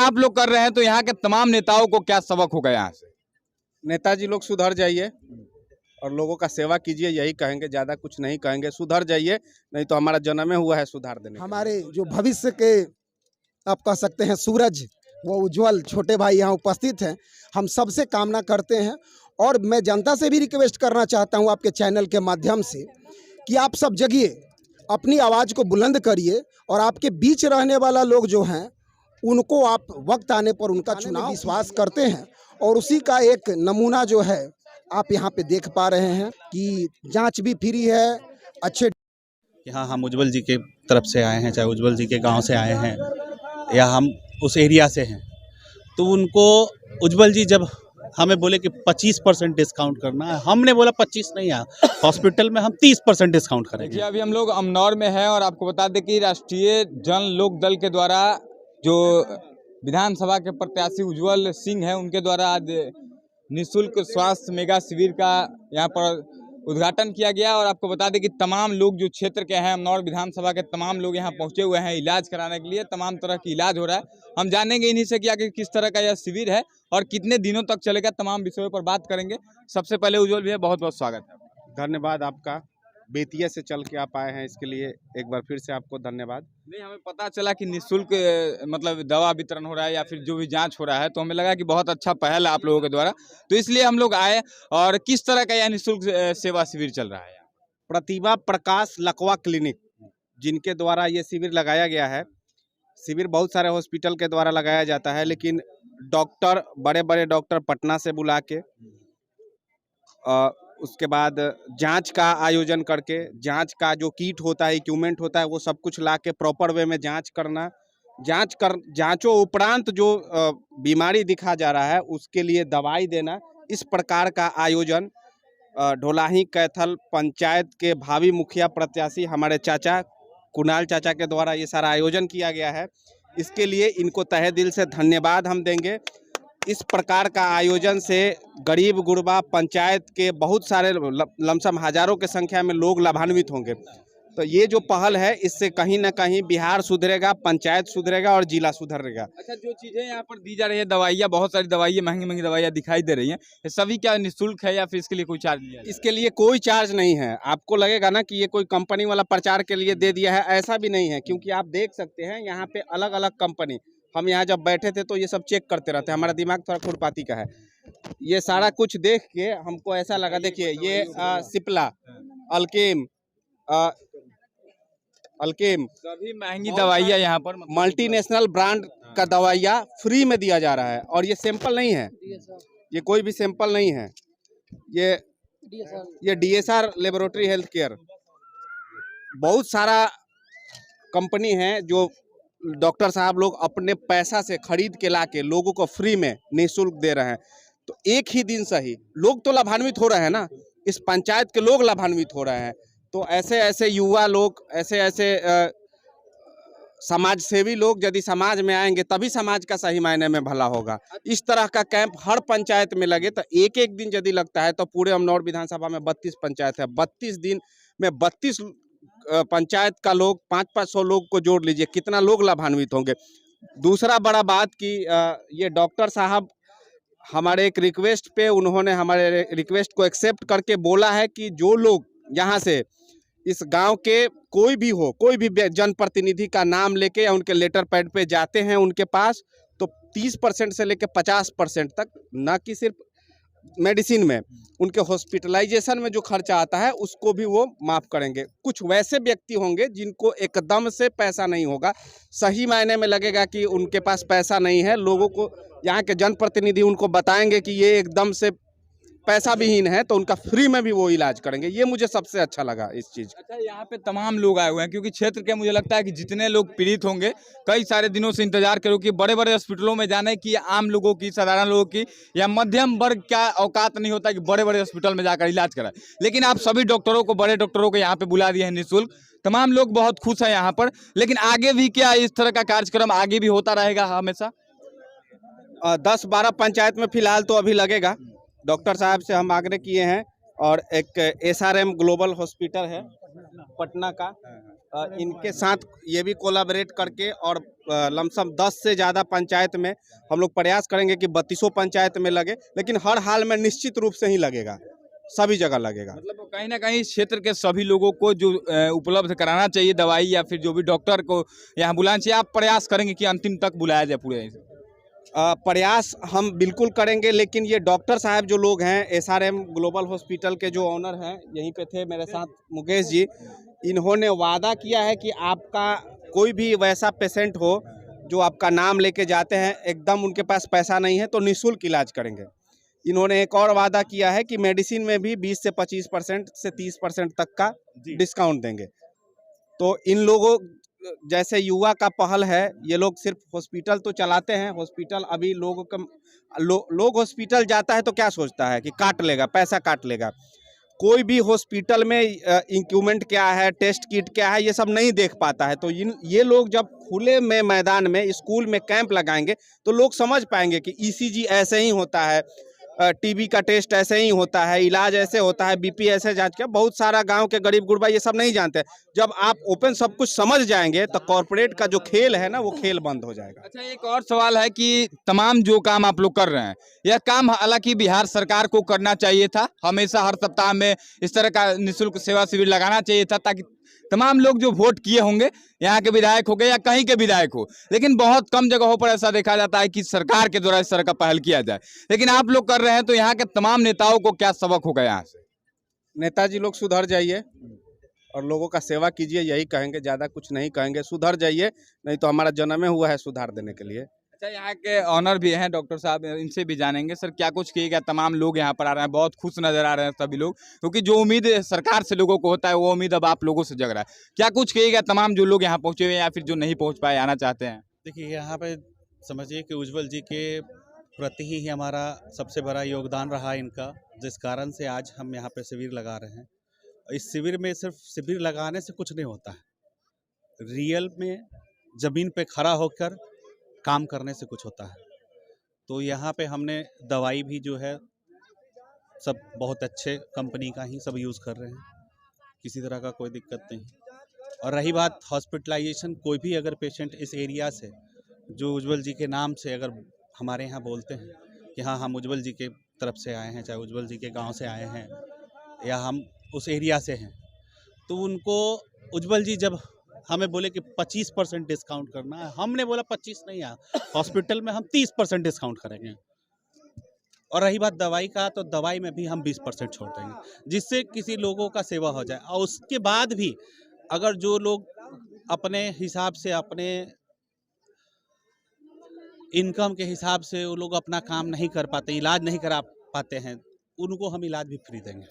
आप लोग कर रहे हैं तो यहाँ के तमाम नेताओं को क्या सबक होगा यहाँ से? नेताजी लोग सुधर जाइए और लोगों का सेवा कीजिए, यही कहेंगे, ज़्यादा कुछ नहीं कहेंगे। सुधर जाइए, नहीं तो हमारा जन्म हुआ है सुधार देने के लिए। हमारे जो भविष्य के आप कह सकते हैं सूरज, वो उज्जवल छोटे भाई यहाँ उपस्थित हैं। हम सबसे कामना करते हैं और मैं जनता से भी रिक्वेस्ट करना चाहता हूँ आपके चैनल के माध्यम से कि आप सब जगिए, अपनी आवाज़ को बुलंद करिए और आपके बीच रहने वाला लोग जो हैं उनको आप वक्त आने पर उनका चुनाव विश्वास करते हैं। और उसी का एक नमूना जो है आप यहाँ पे देख पा रहे हैं कि जांच भी फ्री है। अच्छे यहाँ हम उज्जवल जी के तरफ से आए हैं, चाहे उज्जवल जी के गांव से आए हैं या हम उस एरिया से हैं, तो उनको उज्जवल जी जब हमें बोले कि 25% डिस्काउंट करना है, हमने बोला 25 नहीं है, हॉस्पिटल में हम 30% डिस्काउंट करेंगे। देखिए अभी हम लोग अमनौर में हैं और आपको बता दें कि राष्ट्रीय जन लोक दल के द्वारा जो विधानसभा के प्रत्याशी उज्जवल सिंह हैं उनके द्वारा आज निःशुल्क स्वास्थ्य मेगा शिविर का यहाँ पर उद्घाटन किया गया। और आपको बता दें कि तमाम लोग जो क्षेत्र के हैं, अमनौर विधानसभा के तमाम लोग यहाँ पहुँचे हुए हैं इलाज कराने के लिए। तमाम तरह की इलाज हो रहा है। हम जानेंगे इन्हीं से कि आखिर किस तरह का यह शिविर है और कितने दिनों तक चलेगा, तमाम विषयों पर बात करेंगे। सबसे पहले उज्जवल भैया बहुत बहुत स्वागत है। धन्यवाद आपका, बेतिया से चल के आप आए हैं, इसके लिए एक बार फिर से आपको धन्यवाद। नहीं, हमें पता चला कि निःशुल्क मतलब दवा वितरण हो रहा है या फिर जो भी जांच हो रहा है, तो हमें लगा कि बहुत अच्छा पहल है आप लोगों के द्वारा, तो इसलिए हम लोग आए। और किस तरह का यह निःशुल्क सेवा शिविर चल रहा है? प्रतिभा प्रकाश लकवा क्लिनिक जिनके द्वारा ये शिविर लगाया गया है। शिविर बहुत सारे हॉस्पिटल के द्वारा लगाया जाता है, लेकिन डॉक्टर, बड़े बड़े डॉक्टर पटना से बुला के उसके बाद जांच का आयोजन करके, जांच का जो किट होता है, इक्विपमेंट होता है, वो सब कुछ ला के प्रॉपर वे में जांच करना, जांचों उपरांत जो बीमारी दिखा जा रहा है उसके लिए दवाई देना, इस प्रकार का आयोजन ढोलाही कैथल पंचायत के भावी मुखिया प्रत्याशी हमारे चाचा कुणाल चाचा के द्वारा ये सारा आयोजन किया गया है। इसके लिए इनको तहे दिल से धन्यवाद हम देंगे। इस प्रकार का आयोजन से गरीब गुरबा पंचायत के बहुत सारे लमसम हजारों के संख्या में लोग लाभान्वित होंगे। तो ये जो पहल है, इससे कहीं ना कहीं बिहार सुधरेगा, पंचायत सुधरेगा और जिला सुधरेगा। अच्छा, जो चीजें यहाँ पर दी जा रही है, दवाइयाँ, बहुत सारी दवाइयाँ, महंगी महंगी दवाइयाँ दिखाई दे रही हैं, ये सभी क्या निःशुल्क है या फिर इसके लिए कोई चार्ज लिया? इसके लिए कोई चार्ज नहीं है। आपको लगेगा ना कि ये कोई कंपनी वाला प्रचार के लिए दे दिया है, ऐसा भी नहीं है, क्योंकि आप देख सकते हैं यहाँ पे अलग अलग कंपनी, हम यहाँ जब बैठे थे तो ये सब चेक करते रहते हैं। हमारा दिमाग थोड़ा खुरपाती का है, ये सारा कुछ देख के हमको ऐसा लगा। देखिए ये सिप्ला, अल्केम सभी महंगी दवाइयाँ यहाँ पर मल्टीनेशनल ब्रांड का दवाइयाँ फ्री में दिया जा रहा है। और ये सैंपल नहीं है, ये कोई भी सैंपल नहीं है, ये DSR लेबोरेटरी हेल्थ केयर, बहुत सारा कंपनी है जो डॉक्टर साहब लोग अपने पैसा से खरीद के ला के लोगों को फ्री में निःशुल्क दे रहे हैं। तो एक ही दिन सही लोग तो लाभान्वित हो रहे हैं ना, इस पंचायत के लोग लाभान्वित हो रहे हैं। तो ऐसे ऐसे युवा लोग, ऐसे ऐसे समाज सेवी लोग यदि समाज में आएंगे तभी समाज का सही मायने में भला होगा। इस तरह का कैंप हर पंचायत में लगे तो एक एक दिन यदि लगता है तो पूरे अमनौर विधानसभा में 32 पंचायत है, 32 दिन में 32 पंचायत का लोग 500-500 लोग को जोड़ लीजिए, कितना लोग लाभान्वित होंगे। दूसरा बड़ा बात कि ये डॉक्टर साहब हमारे एक रिक्वेस्ट पे, उन्होंने हमारे रिक्वेस्ट को एक्सेप्ट करके बोला है कि जो लोग यहाँ से इस गांव के कोई भी हो, कोई भी जनप्रतिनिधि का नाम लेके या उनके लेटर पैड पे जाते हैं उनके पास, तो 30% से लेके 50% तक, ना कि सिर्फ मेडिसिन में, उनके हॉस्पिटलाइजेशन में जो खर्चा आता है उसको भी वो माफ़ करेंगे। कुछ वैसे व्यक्ति होंगे जिनको एकदम से पैसा नहीं होगा, सही मायने में लगेगा कि उनके पास पैसा नहीं है, लोगों को यहाँ के जनप्रतिनिधि उनको बताएंगे कि ये एकदम से पैसा विहीन है, तो उनका फ्री में भी वो इलाज करेंगे। ये मुझे सबसे अच्छा लगा इस चीज़। अच्छा, यहाँ पे तमाम लोग आए हुए हैं क्योंकि क्षेत्र के मुझे लगता है कि जितने लोग पीड़ित होंगे, कई सारे दिनों से इंतजार करो कि बड़े बड़े हॉस्पिटलों में जाने की, आम लोगों की, साधारण लोगों की या मध्यम वर्ग का औकात नहीं होता कि बड़े बड़े हॉस्पिटल में जाकर इलाज कराए। लेकिन आप सभी डॉक्टरों को, बड़े डॉक्टरों को यहाँ पे बुला दिए हैं निःशुल्क। तमाम लोग बहुत खुश हैं यहाँ पर। लेकिन आगे भी क्या इस तरह का कार्यक्रम आगे भी होता रहेगा हमेशा? 10-12 पंचायत में फिलहाल तो अभी लगेगा। डॉक्टर साहब से हम आग्रह किए हैं, और एक SRM ग्लोबल हॉस्पिटल है पटना का, इनके साथ ये भी कोलैबोरेट करके और लमसम 10 से ज़्यादा पंचायत में हम लोग प्रयास करेंगे कि 32 पंचायत में लगे, लेकिन हर हाल में निश्चित रूप से ही लगेगा, सभी जगह लगेगा। मतलब कहीं ना कहीं इस क्षेत्र के सभी लोगों को जो उपलब्ध कराना चाहिए दवाई या फिर जो भी डॉक्टर को यहाँ बुलाना चाहिए, आप प्रयास करेंगे कि अंतिम तक बुलाया जाए पूरे? प्रयास हम बिल्कुल करेंगे, लेकिन ये डॉक्टर साहब जो लोग हैं, SRM ग्लोबल हॉस्पिटल के जो ऑनर हैं, यहीं पे थे मेरे साथ मुकेश जी, इन्होंने वादा किया है कि आपका कोई भी वैसा पेशेंट हो जो आपका नाम लेके जाते हैं, एकदम उनके पास पैसा नहीं है तो निःशुल्क इलाज करेंगे। इन्होंने एक और वादा किया है कि मेडिसिन में भी 20 से 25% से 30% तक का डिस्काउंट देंगे। तो इन लोगों जैसे युवा का पहल है, ये लोग सिर्फ हॉस्पिटल तो चलाते हैं, हॉस्पिटल अभी लोग हॉस्पिटल जाता है तो क्या सोचता है कि काट लेगा, पैसा काट लेगा। कोई भी हॉस्पिटल में इक्विपमेंट क्या है, टेस्ट किट क्या है, ये सब नहीं देख पाता है। तो ये लोग जब खुले में मैदान में स्कूल में कैंप लगाएंगे तो लोग समझ पाएंगे कि ECG ऐसे ही होता है, TB का टेस्ट ऐसे ही होता है, इलाज ऐसे होता है, BP ऐसे जांच किया। बहुत सारा गांव के गरीब गुरबा ये सब नहीं जानते। जब आप ओपन सब कुछ समझ जाएंगे तो कॉर्पोरेट का जो खेल है ना, वो खेल बंद हो जाएगा। अच्छा, एक और सवाल है कि तमाम जो काम आप लोग कर रहे हैं, यह काम हालांकि बिहार सरकार को करना चाहिए था, हमेशा हर सप्ताह में इस तरह का निःशुल्क सेवा शिविर लगाना चाहिए था, ताकि तमाम लोग जो वोट किए होंगे, यहाँ के विधायक हो गए या कहीं के विधायक हो, लेकिन बहुत कम जगहों पर ऐसा देखा जाता है कि सरकार के द्वारा इस तरह का पहल किया जाए। लेकिन आप लोग कर रहे हैं, तो यहाँ के तमाम नेताओं को क्या सबक होगा यहाँ से? नेताजी लोग सुधर जाइए और लोगों का सेवा कीजिए, यही कहेंगे, ज़्यादा कुछ नहीं कहेंगे। सुधर जाइए, नहीं तो हमारा जन्म हुआ है सुधार देने के लिए। अच्छा, यहाँ के ऑनर भी हैं डॉक्टर साहब, इनसे भी जानेंगे। सर, क्या कुछ किएगा? तमाम लोग यहाँ पर आ रहे हैं, बहुत खुश नजर आ रहे हैं सभी लोग, क्योंकि जो उम्मीद सरकार से लोगों को होता है वो उम्मीद अब आप लोगों से जग रहा है। क्या कुछ किएगा तमाम जो लोग यहाँ पहुँचे हुए या फिर जो नहीं पहुँच पाए, आना चाहते हैं? देखिए, यहाँ पे समझिए कि उज्जवल जी के प्रति ही हमारा सबसे बड़ा योगदान रहा इनका, जिस कारण से आज हम यहाँ पे शिविर लगा रहे हैं। इस शिविर में सिर्फ शिविर लगाने से कुछ नहीं होता है, रियल में ज़मीन पे खड़ा होकर काम करने से कुछ होता है। तो यहाँ पे हमने दवाई भी जो है सब बहुत अच्छे कंपनी का ही सब यूज़ कर रहे हैं, किसी तरह का कोई दिक्कत नहीं। और रही बात हॉस्पिटलाइजेशन, कोई भी अगर पेशेंट इस एरिया से जो उज्जवल जी के नाम से अगर हमारे यहाँ बोलते हैं कि हाँ, हम उज्जवल जी के तरफ से आए हैं, चाहे उज्जवल जी के गांव से आए हैं या हम उस एरिया से हैं, तो उनको उज्जवल जी जब हमें बोले कि 25% डिस्काउंट करना है, हमने बोला 25 नहीं है, हॉस्पिटल में हम 30% डिस्काउंट करेंगे। और रही बात दवाई का, तो दवाई में भी हम 20% छोड़ देंगे, जिससे किसी लोगों का सेवा हो जाए। और उसके बाद भी अगर जो लोग अपने हिसाब से, अपने इनकम के हिसाब से वो लोग अपना काम नहीं कर पाते, इलाज नहीं करा पाते हैं, उनको हम इलाज भी फ्री देंगे।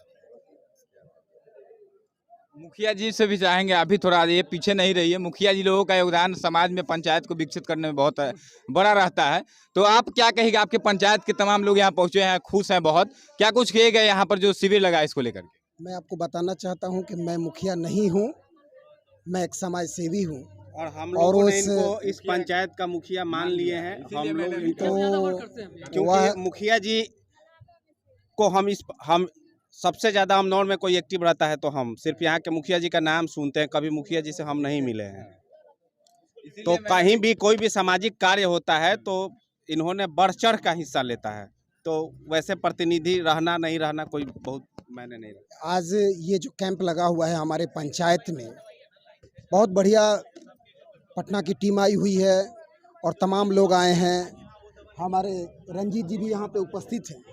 मुखिया जी से भी चाहेंगे, अभी थोड़ा ये पीछे नहीं रहिए। मुखिया जी लोगों का योगदान समाज में, पंचायत को विकसित करने में बहुत बड़ा रहता है। तो आप क्या कहेंगे? आपके पंचायत के तमाम लोग यहाँ पहुँचे हैं, खुश हैं बहुत, क्या कुछ किएगा यहाँ पर जो शिविर लगा इसको लेकर के? मैं आपको बताना चाहता हूं कि मैं मुखिया नहीं हूं, मैं एक समाज सेवी हूं। और हम लोगों ने इनको इस पंचायत का मुखिया मान लिए हैं। हम लोग इनको, क्योंकि मुखिया जी को हम सबसे ज़्यादा अमनौर में कोई एक्टिव रहता है तो हम सिर्फ यहाँ के मुखिया जी का नाम सुनते हैं, कभी मुखिया जी से हम नहीं मिले हैं। तो कहीं भी कोई भी सामाजिक कार्य होता है तो इन्होंने बढ़ चढ़ का हिस्सा लेता है। तो वैसे प्रतिनिधि रहना नहीं रहना कोई बहुत मैंने नहीं रखा। आज ये जो कैंप लगा हुआ है हमारे पंचायत में, बहुत बढ़िया पटना की टीम आई हुई है और तमाम लोग आए हैं। हमारे रंजीत जी भी यहाँ पे उपस्थित हैं।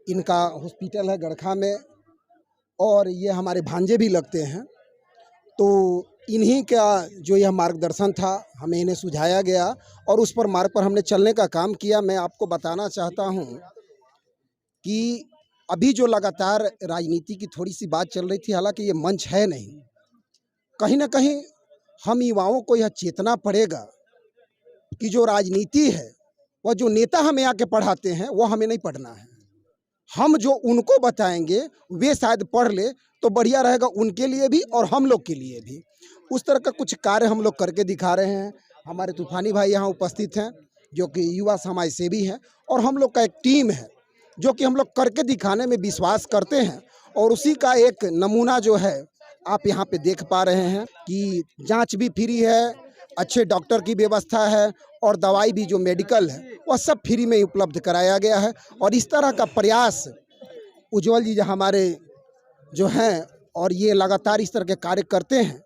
इनका हॉस्पिटल है गड़खा में और ये हमारे भांजे भी लगते हैं। तो इन्हीं का जो यह मार्गदर्शन था, हमें इन्हें सुझाया गया और उस पर मार्ग पर हमने चलने का काम किया। मैं आपको बताना चाहता हूँ कि अभी जो लगातार राजनीति की थोड़ी सी बात चल रही थी, हालांकि ये मंच है नहीं, कहीं ना कहीं हम युवाओं को यह चेतना पड़ेगा कि जो राजनीति है, वह जो नेता हमें आके पढ़ाते हैं वो हमें नहीं पढ़ना है। हम जो उनको बताएंगे वे शायद पढ़ ले तो बढ़िया रहेगा उनके लिए भी और हम लोग के लिए भी। उस तरह का कुछ कार्य हम लोग करके दिखा रहे हैं। हमारे तूफानी भाई यहाँ उपस्थित हैं जो कि युवा समाज सेवी हैं और हम लोग का एक टीम है जो कि हम लोग करके दिखाने में विश्वास करते हैं और उसी का एक नमूना जो है आप यहाँ पे देख पा रहे हैं कि जांच भी फ्री है, अच्छे डॉक्टर की व्यवस्था है और दवाई भी जो मेडिकल है वह सब फ्री में ही उपलब्ध कराया गया है। और इस तरह का प्रयास उज्जवल जी हमारे जो हैं और ये लगातार इस तरह के कार्य करते हैं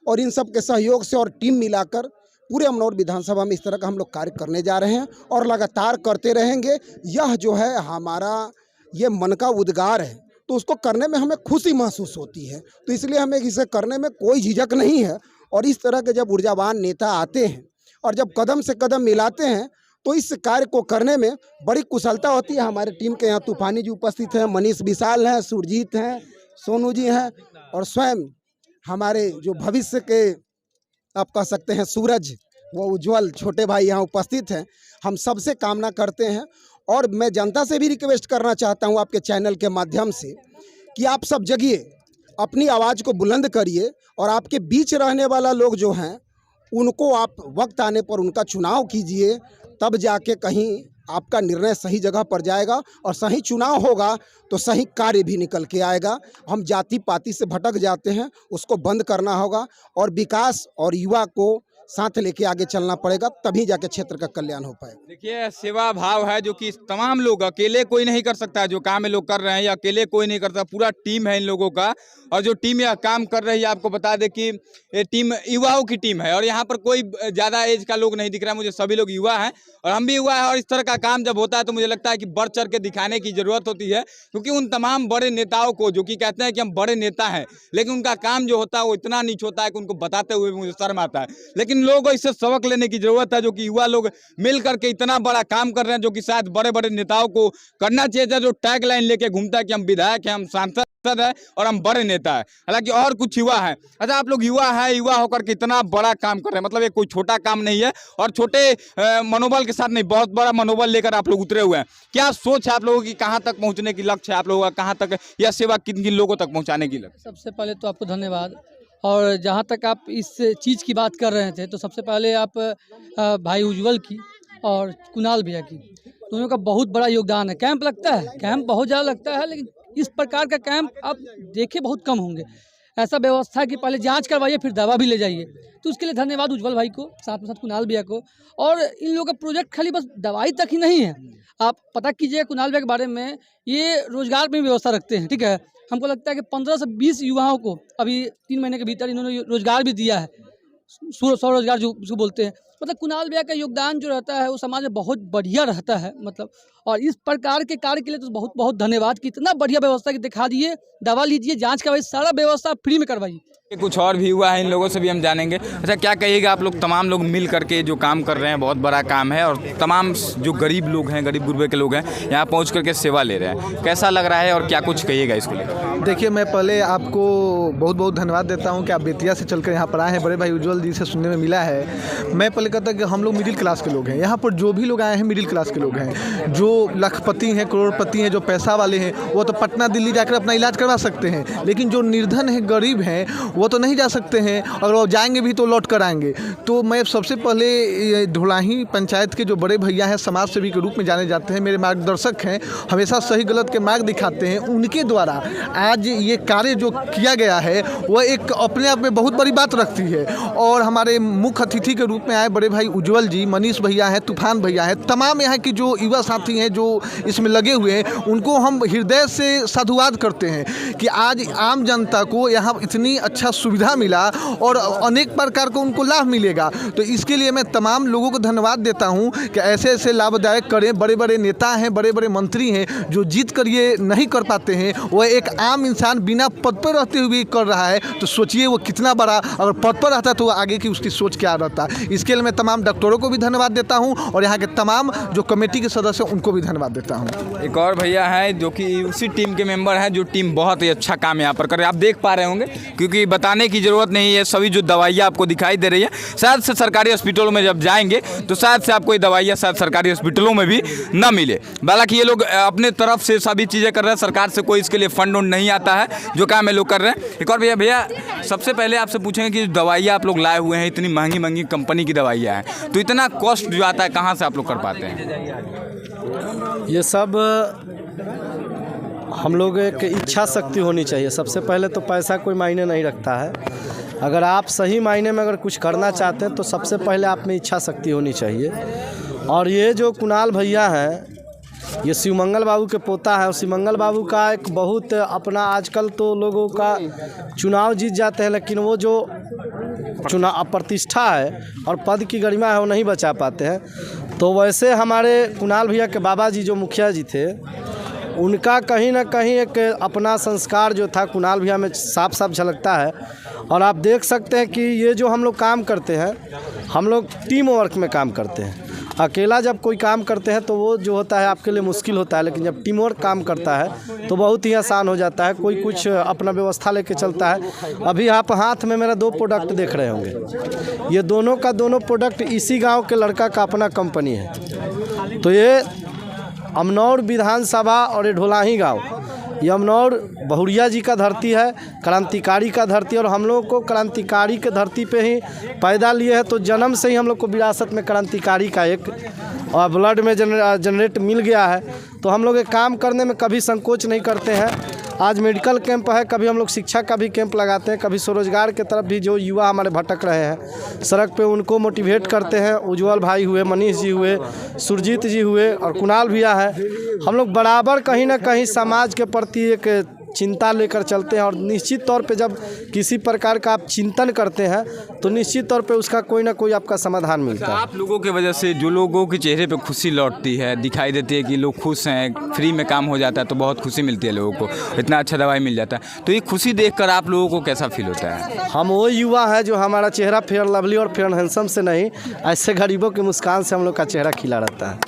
और इन सब के सहयोग से और टीम मिलाकर पूरे अमनौर विधानसभा में इस तरह का हम लोग कार्य करने जा रहे हैं और लगातार करते रहेंगे। यह जो है हमारा ये मन का उद्गार है, तो उसको करने में हमें खुशी महसूस होती है, तो इसलिए हमें इसे करने में कोई झिझक नहीं है। और इस तरह के जब ऊर्जावान नेता आते हैं और जब कदम से कदम मिलाते हैं तो इस कार्य को करने में बड़ी कुशलता होती है। हमारे टीम के यहाँ तूफानी जी उपस्थित हैं, मनीष विशाल हैं, सुरजीत हैं, सोनू जी हैं और स्वयं हमारे जो भविष्य के आप कह सकते हैं सूरज वो उज्जवल छोटे भाई यहाँ उपस्थित हैं। हम सबसे कामना करते हैं और मैं जनता से भी रिक्वेस्ट करना चाहता हूँ आपके चैनल के माध्यम से कि आप सब जगिए, अपनी आवाज़ को बुलंद करिए और आपके बीच रहने वाला लोग जो हैं उनको आप वक्त आने पर उनका चुनाव कीजिए, तब जाके कहीं आपका निर्णय सही जगह पर जाएगा और सही चुनाव होगा तो सही कार्य भी निकल के आएगा। हम जाति पाति से भटक जाते हैं, उसको बंद करना होगा और विकास और युवा को साथ लेके आगे चलना पड़ेगा, तभी जाके क्षेत्र का कल्याण हो पाए। देखिए, सेवा भाव है जो कि तमाम लोग, अकेले कोई नहीं कर सकता। जो काम ये लोग कर रहे हैं या अकेले कोई नहीं करता, पूरा टीम है इन लोगों का। और जो टीम यह काम कर रही है, आपको बता दें कि ये टीम युवाओं की टीम है और यहाँ पर कोई ज़्यादा एज का लोग नहीं दिख रहा है। मुझे सभी लोग युवा हैं और हम भी युवा हैं। और इस तरह का काम जब होता है तो मुझे लगता है कि बढ़ चढ़ के दिखाने की ज़रूरत होती है, क्योंकि उन तमाम बड़े नेताओं को जो कि कहते हैं कि हम बड़े नेता हैं, लेकिन उनका काम जो होता है वो इतना नीच होता है कि उनको बताते हुए मुझे शर्म आता है। लेकिन लोगों को इससे सबक लेने की ज़रूरत है, जो कि युवा लोग मिल करके इतना बड़ा काम कर रहे हैं, जो कि शायद बड़े बड़े नेताओं को करना चाहिए। जो टैग लाइन लेके घूमता है कि हम विधायक हैं, हम सांसद है और हम बड़े नेता है, हालांकि और कुछ युवा है। अच्छा, आप लोग युवा है, युवा होकर के इतना बड़ा काम कर रहे हैं, मतलब ये कोई छोटा काम नहीं है और छोटे मनोबल के साथ नहीं, बहुत बड़ा मनोबल लेकर आप लोग उतरे हुए हैं। क्या सोच है आप लोगों की, कहाँ तक पहुँचने की लक्ष्य है आप लोगों का, कहाँ तक यह सेवा किन किन लोगों तक पहुँचाने की लक्ष्य? सबसे पहले तो आपको धन्यवाद। और जहाँ तक आप इस चीज़ की बात कर रहे थे, तो सबसे पहले आप भाई उज्जवल की और कुणाल भैया की, दोनों का बहुत बड़ा योगदान है। कैंप लगता है, कैंप बहुत ज़्यादा लगता है, लेकिन इस प्रकार का कैंप आप देखे बहुत कम होंगे। ऐसा व्यवस्था कि पहले जांच करवाइए फिर दवा भी ले जाइए, तो उसके लिए धन्यवाद उज्जवल भाई को, साथ में साथ कुणाल भैया को। और इन लोगों का प्रोजेक्ट खाली बस दवाई तक ही नहीं है, आप पता कीजिए कुणाल भैया के बारे में, ये रोजगार में व्यवस्था रखते हैं। ठीक है, हमको लगता है कि 15 से 20 युवाओं को अभी 3 महीने के भीतर इन्होंने रोजगार भी दिया है, स्वरोजगार जो उसको बोलते हैं। मतलब कुणाल भैया का योगदान जो रहता है वो समाज में बहुत बढ़िया रहता है, मतलब। और इस प्रकार के कार्य के लिए तो बहुत बहुत धन्यवाद कि इतना बढ़िया व्यवस्था की दिखा दिए, दवा लीजिए, जांच करवाइए, सारा व्यवस्था फ्री में करवाइए। कुछ और भी हुआ है, इन लोगों से भी हम जानेंगे। अच्छा, क्या कहिएगा आप लोग तमाम लोग मिल करके जो काम कर रहे हैं, बहुत बड़ा काम है और तमाम जो गरीब लोग हैं, गरीब गुरबे के लोग हैं, यहाँ पहुँच करके सेवा ले रहे हैं, कैसा लग रहा है और क्या कुछ कहिएगा इसको लेकर? देखिए, मैं पहले आपको बहुत बहुत धन्यवाद देता हूँ कि आप बेतिया से चलकर यहाँ पर आए हैं। बड़े भाई उज्जवल जी से सुनने में मिला है। मैं पहले कहता कि हम लोग मिडिल क्लास के लोग हैं, यहाँ पर जो भी लोग आए हैं मिडिल क्लास के लोग हैं। जो लखपति हैं, करोड़पति हैं, जो पैसा वाले हैं, वो तो पटना दिल्ली जाकर अपना इलाज करवा सकते हैं, लेकिन जो निर्धन है, गरीब हैं, वो तो नहीं जा सकते हैं, और वो जाएंगे भी तो लौट कर आएंगे। तो मैं सबसे पहले ढुलाही पंचायत के जो बड़े भैया हैं, समाज सेवी के रूप में जाने जाते हैं, मेरे मार्गदर्शक हैं, हमेशा सही गलत के मार्ग दिखाते हैं, उनके द्वारा आज ये कार्य जो किया गया है वह एक अपने आप में बहुत बड़ी बात रखती है। और हमारे मुख्य अतिथि के रूप में आए बड़े भाई उज्जवल जी, मनीष भैया हैं, तूफान भैया हैं, तमाम यहाँ की जो युवा साथी हैं जो इसमें लगे हुए हैं, उनको हम हृदय से साधुवाद करते हैं कि आज आम जनता को यहाँ इतनी अच्छा सुविधा मिला और अनेक प्रकार को उनको लाभ मिलेगा। तो इसके लिए मैं तमाम लोगों को धन्यवाद देता हूँ कि ऐसे ऐसे लाभदायक करें। बड़े बड़े नेता हैं, बड़े बड़े मंत्री हैं, जो जीत कर ये नहीं कर पाते हैं, वह एक आम इंसान बिना पद पर रहते हुए कर रहा है, तो सोचिए वो कितना बड़ा, अगर पद पर रहता तो आगे की उसकी सोच क्या रहता। इसके लिए मैं तमाम डॉक्टरों को भी धन्यवाद देता हूँ और यहाँ के तमाम जो कमेटी के सदस्य हैं उनको भी धन्यवाद देता हूँ। एक और भैया है जो कि उसी टीम के मेंबर हैं, जो टीम बहुत ही अच्छा काम यहाँ पर कर रहे हैं, आप देख पा रहे होंगे, क्योंकि बताने की ज़रूरत नहीं है। सभी जो दवाइयाँ आपको दिखाई दे रही है, शायद से सरकारी हॉस्पिटलों में जब जाएंगे तो शायद से आपको ये दवाइयाँ शायद सरकारी हॉस्पिटलों में भी ना मिले। हालांकि ये लोग अपने तरफ से सभी चीज़ें कर रहे हैं, सरकार से कोई इसके लिए फंड नहीं आता है, जो काम ये लोग कर रहे हैं। एक और भैया सबसे पहले आपसे पूछेंगे कि दवाइयाँ आप लोग लाए हुए हैं, इतनी महंगी महंगी कंपनी की दवाइयाँ हैं, तो इतना कॉस्ट जो आता है कहाँ से आप लोग कर पाते हैं? ये सब हम लोग एक इच्छा शक्ति होनी चाहिए। सबसे पहले तो पैसा कोई मायने नहीं रखता है। अगर आप सही मायने में अगर कुछ करना चाहते हैं तो सबसे पहले आप में इच्छा शक्ति होनी चाहिए। और ये जो कुणाल भैया हैं, ये शिवमंगल बाबू के पोता है। और शिवमंगल बाबू का एक बहुत अपना, आजकल तो लोगों का चुनाव जीत जाते हैं लेकिन वो जो चुनाव प्रतिष्ठा है और पद की गरिमा है वो नहीं बचा पाते हैं। तो वैसे हमारे कुणाल भैया के बाबा जी जो मुखिया जी थे, उनका कहीं ना कहीं एक अपना संस्कार जो था कुणाल भैया में साफ साफ झलकता है। और आप देख सकते हैं कि ये जो हम लोग काम करते हैं, हम लोग टीम वर्क में काम करते हैं। अकेला जब कोई काम करते हैं तो वो जो होता है आपके लिए मुश्किल होता है, लेकिन जब टीम वर्क काम करता है तो बहुत ही आसान हो जाता है। कोई कुछ अपना व्यवस्था लेके चलता है। अभी आप हाथ में मेरा 2 प्रोडक्ट देख रहे होंगे, ये दोनों का दोनों प्रोडक्ट इसी गांव के लड़का का अपना कंपनी है। तो ये अमनौर विधानसभा और ये ढोलाही गाँव, ये अमनौर बहुरिया जी का धरती है, क्रांतिकारी का धरती। और हम लोग को क्रांतिकारी के धरती पे ही पैदा लिए हैं, तो जन्म से ही हम लोग को विरासत में क्रांतिकारी का एक और ब्लड में जनरेट मिल गया है। तो हम लोग ये काम करने में कभी संकोच नहीं करते हैं। आज मेडिकल कैंप है, कभी हम लोग शिक्षा का भी कैंप लगाते हैं, कभी स्वरोजगार के तरफ भी जो युवा हमारे भटक रहे हैं सड़क पे उनको मोटिवेट करते हैं। उज्जवल भाई हुए, मनीष जी हुए, सुरजीत जी हुए और कुणाल भैया है। हम लोग बराबर कहीं ना कहीं समाज के प्रति एक चिंता लेकर चलते हैं। और निश्चित तौर पे जब किसी प्रकार का आप चिंतन करते हैं तो निश्चित तौर पे उसका कोई ना कोई आपका समाधान मिलता है। आप लोगों की वजह से जो लोगों के चेहरे पे खुशी लौटती है, दिखाई देती है कि लोग खुश हैं, फ्री में काम हो जाता है तो बहुत खुशी मिलती है लोगों को, इतना अच्छा दवाई मिल जाता है। तो ये खुशी देखकर आप लोगों को कैसा फील होता है? हम वो युवा है जो हमारा चेहरा फेयर लवली और फेयर हैंडसम से नहीं, ऐसे गरीबों की मुस्कान से हम लोग का चेहरा खिला रहता है।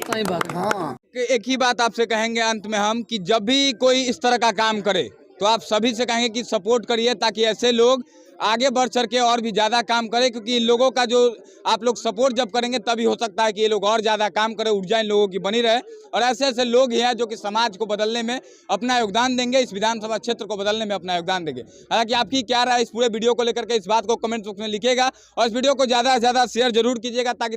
सही बात। हाँ, एक ही बात आपसे कहेंगे अंत में हम कि जब भी कोई इस तरह का काम करे तो आप सभी से कहेंगे कि सपोर्ट करिए, ताकि ऐसे लोग आगे बढ़ चढ़ के और भी ज़्यादा काम करें। क्योंकि इन लोगों का जो आप लोग सपोर्ट जब करेंगे तभी हो सकता है कि ये लोग और ज़्यादा काम करें, ऊर्जा इन लोगों की बनी रहे। और ऐसे ऐसे लोग ही हैं जो कि समाज को बदलने में अपना योगदान देंगे, इस विधानसभा क्षेत्र को बदलने में अपना योगदान देंगे। हालांकि आपकी क्या राय इस पूरे वीडियो को लेकर के, इस बात को कमेंट बॉक्स में लिखिएगा। और इस वीडियो को ज़्यादा से ज़्यादा शेयर जरूर कीजिएगा, ताकि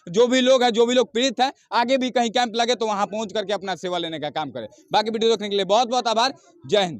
जो भी लोग हैं, जो भी लोग पीड़ित हैं, आगे भी कहीं कैंप लगे तो वहाँ पहुँच करके अपना सेवा लेने का काम करें। बाकी वीडियो देखने के लिए बहुत बहुत आभार। जय हिंद।